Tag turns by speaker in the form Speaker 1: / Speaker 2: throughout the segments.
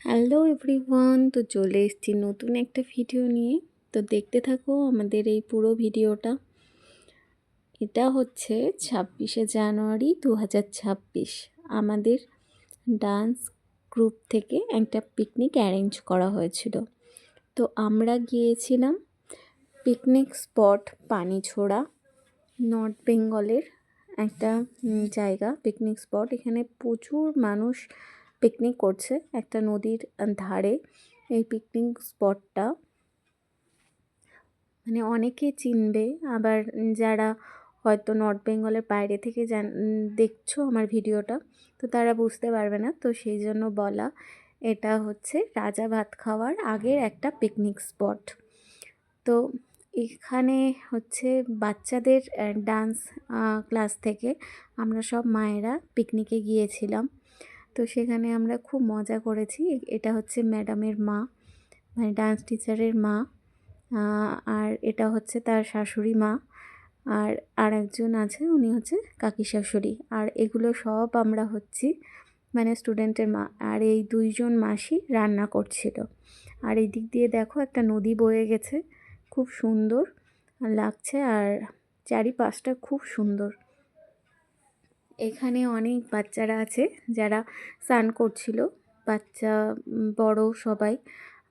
Speaker 1: Hello everyone, তো চলে এসেছি নতুন একটা ভিডিও নিয়ে। তো দেখতে থাকো আমাদের এই পুরো ভিডিওটা। এটা হচ্ছে 26শে জানুয়ারি 2026। আমাদের ডান্স গ্রুপ থেকে একটা পিকনিক অ্যারেঞ্জ করা হয়েছিল। তো আমরা গিয়েছিলাম পিকনিক স্পট পানিছোড়া, নর্থ বেঙ্গলের একটা জায়গা পিকনিক স্পট। এখানে প্রচুর মানুষ পিকনিক করছে একটা নদীর ধারে। এই পিকনিক স্পটটা মানে অনেকে চিনবে, আবার যারা হয়তো নর্থ বেঙ্গলের বাইরে থেকে দেখছো আমার ভিডিওটা, তো তারা বুঝতে পারবে না। তো সেই জন্য বলা, এটা হচ্ছে রাজা ভাত খাওয়ার আগের একটা পিকনিক স্পট। তো এখানে হচ্ছে বাচ্চাদের ডান্স ক্লাস থেকে আমরা সব মায়েরা পিকনিকে গিয়েছিলাম। তো সেখানে আমরা খুব মজা করেছি। এটা হচ্ছে ম্যাডামের মা, মানে ডান্স টিচারের মা, আর এটা হচ্ছে তার শাশুড়ি মা, আর আরেকজন আছে, উনি হচ্ছে কাকি শাশুড়ি। আর এগুলো সব আমরা হচ্ছি মানে স্টুডেন্টের মা। আর এই দুইজন মাসি রান্না করছিল। আর এই দিক দিয়ে দেখো একটা নদী বয়ে গেছে, খুব সুন্দর লাগছে, আর চারিপাশটা খুব সুন্দর। এখানে অনেক বাচ্চারা আছে যারা স্নান করছিল, বাচ্চা বড় সবাই।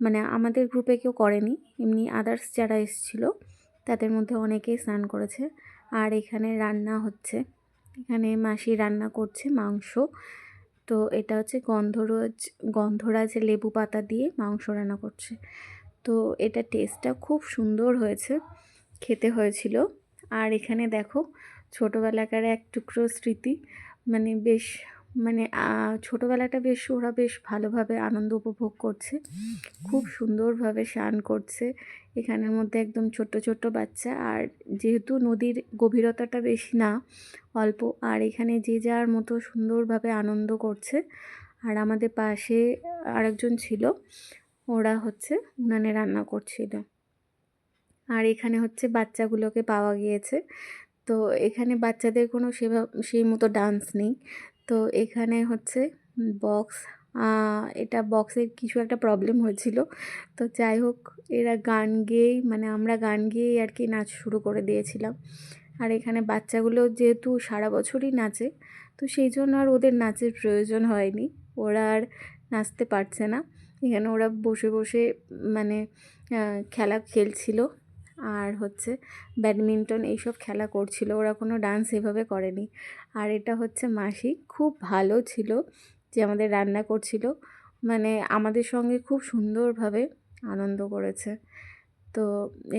Speaker 1: মানে আমাদের গ্রুপে কেউ করেনি, এমনি আদার্স যারা এসেছিল তাদের মধ্যে অনেকেই স্নান করেছে। আর এখানে রান্না হচ্ছে, এখানে মাসি রান্না করছে মাংস। তো এটা হচ্ছে গন্ধরাজ লেবু পাতা দিয়ে মাংস রান্না করছে। তো এটা টেস্টটা খুব সুন্দর হয়েছে, খেতে হয়েছিল। আর এখানে দেখো ছোটোবেলাকার এক টুকরো স্মৃতি, মানে বেশ মানে ছোটোবেলাটা বেশ ওরা বেশ ভালোভাবে আনন্দ উপভোগ করছে, খুব সুন্দরভাবে স্নান করছে। এখানের মধ্যে একদম ছোট্ট ছোট্ট বাচ্চা, আর যেহেতু নদীর গভীরতাটা বেশি না, অল্প, আর এখানে যে যার মতো সুন্দরভাবে আনন্দ করছে। আর আমাদের পাশে আরেকজন ছিল, ওরা হচ্ছে উনানে রান্না করছিল। আর এখানে হচ্ছে বাচ্চাগুলোকে পাওয়া গিয়েছে। তো এখানে বাচ্চাদের কোনো সেই মতো ডান্স নেই। তো এখানে হচ্ছে বক্স, এটা বক্সের কিছু একটা প্রবলেম হয়েছিল। তো যাই হোক, এরা গান গেয়েই, মানে আমরা গান গেয়েই আর কি নাচ শুরু করে দিয়েছিলাম। আর এখানে বাচ্চাগুলো যেহেতু সারা বছরই নাচে, তো সেই জন্য আর ওদের নাচের প্রয়োজন হয়নি, ওরা আর নাচতে পারছে না। এখানে ওরা বসে বসে মানে খেলা খেলছিল, আর হচ্ছে ব্যাডমিন্টন এইসব খেলা করছিল, ওরা কোনো ডান্স এভাবে করেনি। আর এটা হচ্ছে মাসি, খুব ভালো ছিল যে আমাদের রান্না করছিল, মানে আমাদের সঙ্গে খুব সুন্দরভাবে আনন্দ করেছে। তো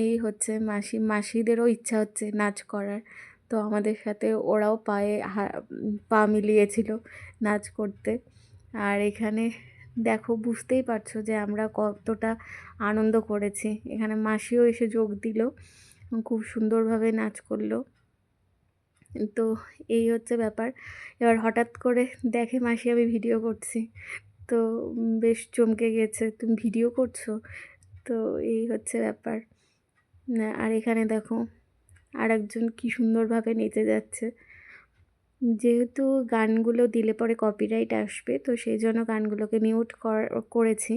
Speaker 1: এই হচ্ছে মাসিদেরও ইচ্ছা হচ্ছে নাচ করার, তো আমাদের সাথে ওরাও পা মিলিয়েছিল নাচ করতে। আর এখানে দেখো, বুঝতেই পারছো যে আমরা কতটা আনন্দ করেছি। এখানে মাসিও এসে যোগ দিল, খুব সুন্দরভাবে নাচ করলো। তো এই হচ্ছে ব্যাপার। এবার হঠাৎ করে দেখে মাসি আমি ভিডিও করছি, তো বেশ চমকে গেছে, তুমি ভিডিও করছো? তো এই হচ্ছে ব্যাপার। আর এখানে দেখো আরেকজন কি সুন্দরভাবে নেচে যাচ্ছে। যেহেতু গানগুলো দিলে পরে কপিরাইট আসবে, তো সেই জন্য গানগুলোকে মিউট করেছি।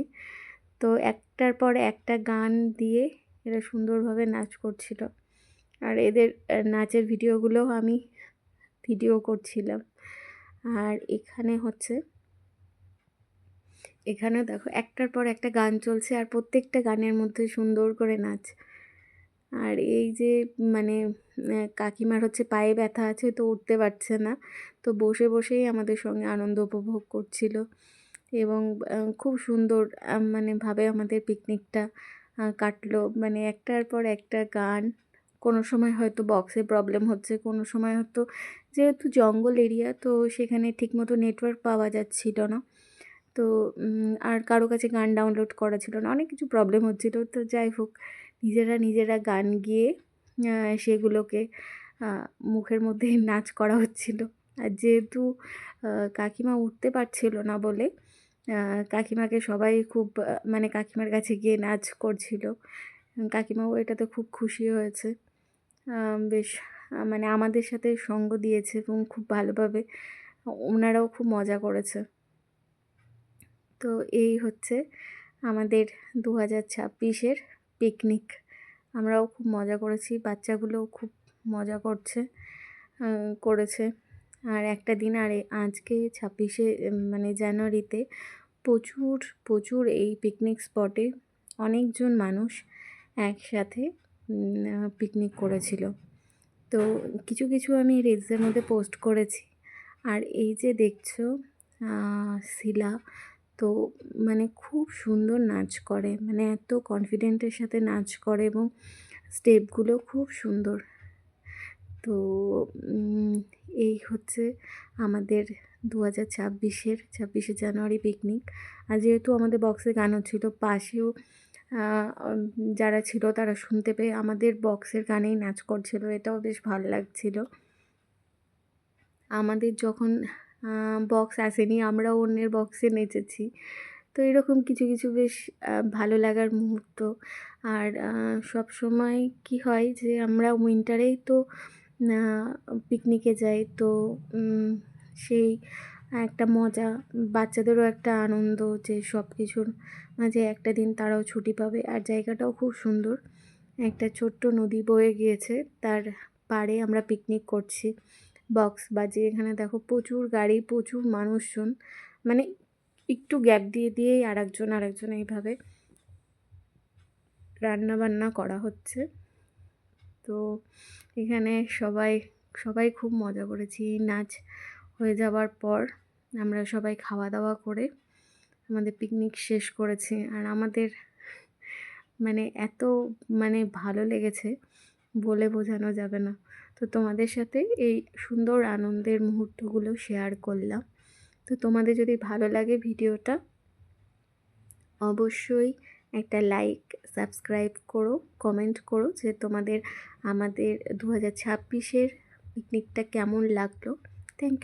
Speaker 1: তো একটার পর একটা গান দিয়ে এরা সুন্দরভাবে নাচ করছিল। আর এদের নাচের ভিডিওগুলোও আমি ভিডিও করছিলাম। আর এখানে দেখো একটার পর একটা গান চলছে, আর প্রত্যেকটা গানের মধ্যে সুন্দর করে নাচ। আর এই যে মানে কাকিমার হচ্ছে পায়ে ব্যথা আছে, তো উঠতে পারছে না, তো বসে বসেই আমাদের সঙ্গে আনন্দ উপভোগ করছিল। এবং খুব সুন্দর মানে ভাবে আমাদের পিকনিকটা কাটলো। মানে একটার পর একটা গান, কোনো সময় হয়তো বক্সে প্রবলেম হচ্ছে, কোনো সময় হয়তো যেহেতু জঙ্গল এরিয়া, তো সেখানে ঠিকমতো নেটওয়ার্ক পাওয়া যাচ্ছিল না। তো আর কারো কাছে গান ডাউনলোড করা ছিল না, অনেক কিছু প্রবলেম হচ্ছিল। তো যাই হোক, নিজেরা গান গেয়ে সেগুলোকে মুখের মধ্যে নাচ করা হচ্ছিল। আর যেহেতু কাকিমা উঠতে পারছিল না বলে কাকিমাকে সবাই খুব মানে কাকিমার কাছে গিয়ে নাচ করছিল। কাকিমাও এটাতে খুব খুশি হয়েছে, বেশ মানে আমাদের সাথে সঙ্গ দিয়েছে এবং খুব ভালোভাবে ওনারাও খুব মজা করেছে। তো এই হচ্ছে আমাদের 2026-এর পিকনিক। আমরাও খুব মজা করেছি, বাচ্চাগুলোও খুব মজা করেছে। আর একটা দিন আজকে 26শে মানে জানুয়ারিতে প্রচুর প্রচুর এই পিকনিক স্পটে অনেকজন মানুষ একসাথে পিকনিক করেছিল। তো কিছু কিছু আমি রিলসের মধ্যে পোস্ট করেছি। আর এই যে দেখছো শিলা, তো মানে খুব সুন্দর নাচ করে, মানে এত কনফিডেন্টের সাথে নাচ করে এবং স্টেপগুলো খুব সুন্দর। তো এই হচ্ছে আমাদের 26শে জানুয়ারি পিকনিক। আর যেহেতু আমাদের বক্সে গান হচ্ছিল, পাশেও যারা ছিল তারা শুনতে পেয়ে আমাদের বক্সের গানেই নাচ করছিল, এটাও বেশ ভালো লাগছিল। আমাদের যখন বক্স আসেনি, আমরাও অন্যের বক্সে নেচেছি। তো এরকম কিছু কিছু বেশ ভালো লাগার মুহূর্ত। আর সব সময় কি হয় যে আমরা উইন্টারেই তো পিকনিকে যাই, তো সেই একটা মজা, বাচ্চাদেরও একটা আনন্দ যে সব কিছুর মাঝে একটা দিন তারাও ছুটি পাবে। আর জায়গাটাও খুব সুন্দর, একটা ছোট্ট নদী বয়ে গিয়েছে, তার পাড়ে আমরা পিকনিক করছি বক্স বাজিয়ে। এখানে দেখো প্রচুর গাড়ি, প্রচুর মানুষজন, মানে একটু গ্যাপ দিয়ে দিয়েই আরেকজন এইভাবে রান্না বান্না করা হচ্ছে। তো এখানে সবাই খুব মজা করেছি। নাচ হয়ে যাওয়ার পর আমরা সবাই খাওয়া দাওয়া করে আমাদের পিকনিক শেষ করেছি। আর আমাদের মানে এত ভালো লেগেছে, বলে বোঝানো যাবে না। তো তোমাদের সাথে এই সুন্দর আনন্দের মুহূর্তগুলো শেয়ার করলাম। তো তোমাদের যদি ভালো লাগে ভিডিওটা, অবশ্যই একটা লাইক, সাবস্ক্রাইব করো, কমেন্ট করো যে তোমাদের আমাদের 2026-এর পিকনিকটা কেমন লাগলো। Thank you.